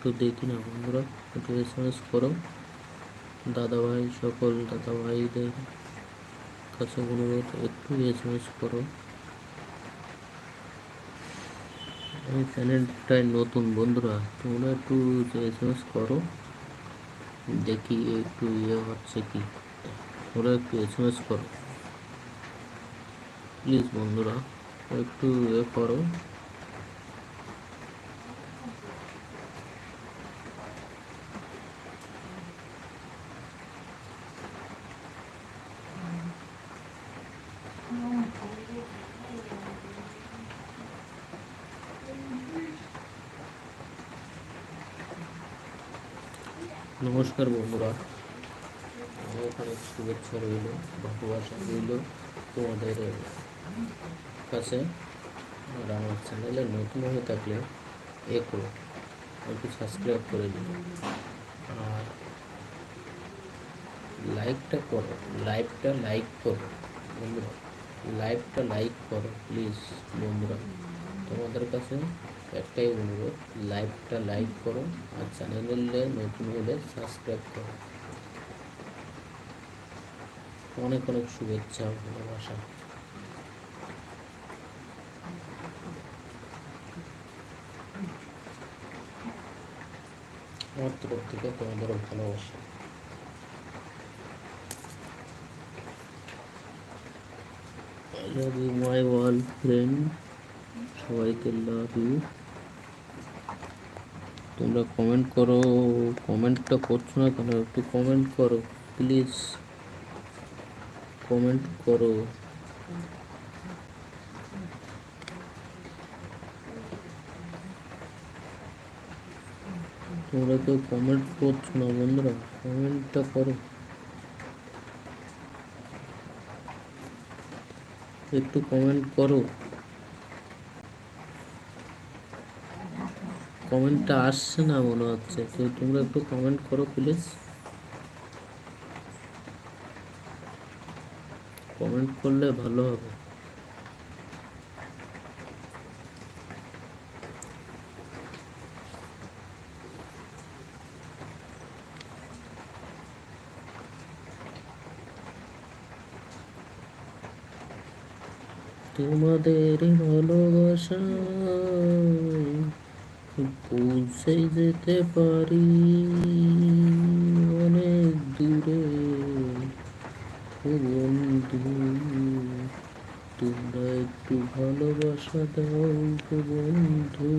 একটু দেখি না বন্ধুরা, একটু এসএমএস করো। দাদাভাই, সকল দাদাভাইদের কাছে অনুরোধ, একটু এসএমএস করো। এই চ্যানেলটাই নতুন বন্ধুরা, তোমরা একটু এসএমএস করো, দেখি একটু হচ্ছে কি। তোমরা একটু এসএমএস করো প্লিজ বন্ধুরা, একটু করো। নমস্কার বন্ধুরা, অনেক শুভেচ্ছা রইল, ভালোবাসা রইল তোমাদের কাছে। আর আমার চ্যানেলে নতুন হয়ে থাকলে একটু সাবস্ক্রাইব করে দিন, আর লাইকটা করো, লাইক করো বন্ধুরা, লাইভটা লাইক করো প্লিজ বন্ধুরা। তোমাদের কাছে একটাই অনুরোধ, লাইভটা লাইক করো, আর চ্যানেলে নতুন হলে সাবস্ক্রাইব করো। অনেক অনেক শুভেচ্ছা, ভালোবাসা। আমার তরফ থেকে তোমাদেরও ভালোবাসা। I love you my all friend, সবাইকে লাভ ইউ। তোমরা কমেন্ট করো, কমেন্টটা করছো না কেন? একটু কমেন্ট করো প্লিজ, কমেন্ট করো। তোমরা কেউ কমেন্ট করছো না বন্ধুরা, কমেন্টটা করো, একটু কমেন্ট করো। কমেন্টটা আসছে না মনে হচ্ছে, তো তোমরা একটু কমেন্ট করো প্লিজ, কমেন্ট করলে ভালো হবে। তোমাদের ভালোবাসা পৌঁছে যেতে পারি অনেক দূরে, ও বন্ধু তোমরা একটু ভালোবাসা দাও গো বন্ধু।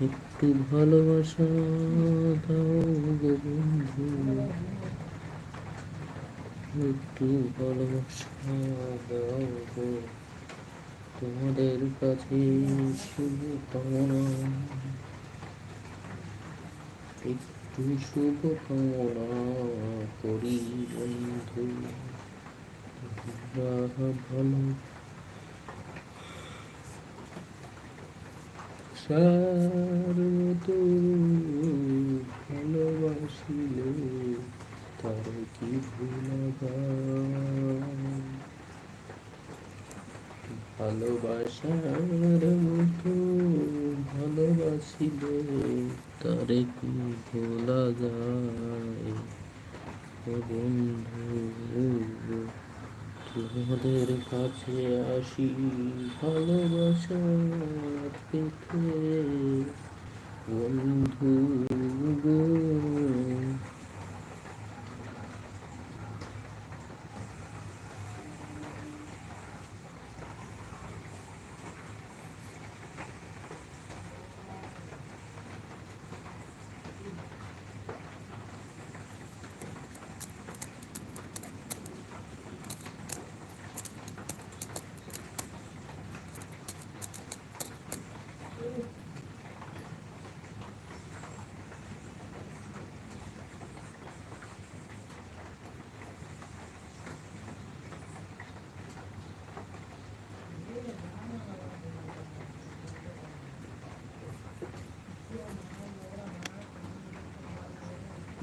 একটু ভালোবাসা দাও গো বন্ধু, একটু ভালোবাসা দাও গো। তোমাদের কাছে শুভকামনা, একটু শুভকামনা করি বন্ধু, তোমরা ভালো সার মতো ভালোবাসিলে তার কি ভোলা যায়, ভালোবাসার মতো ভালোবাসিলে তারে কি ভোলা যায়, ও বন্ধু তোমাদের কাছে আসি ভালোবাসা পেতে বন্ধু গো।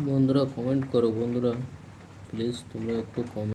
বন্ধুরা কমেন্ট করো বন্ধুরা, প্লিজ তোমরা একটু কমেন্ট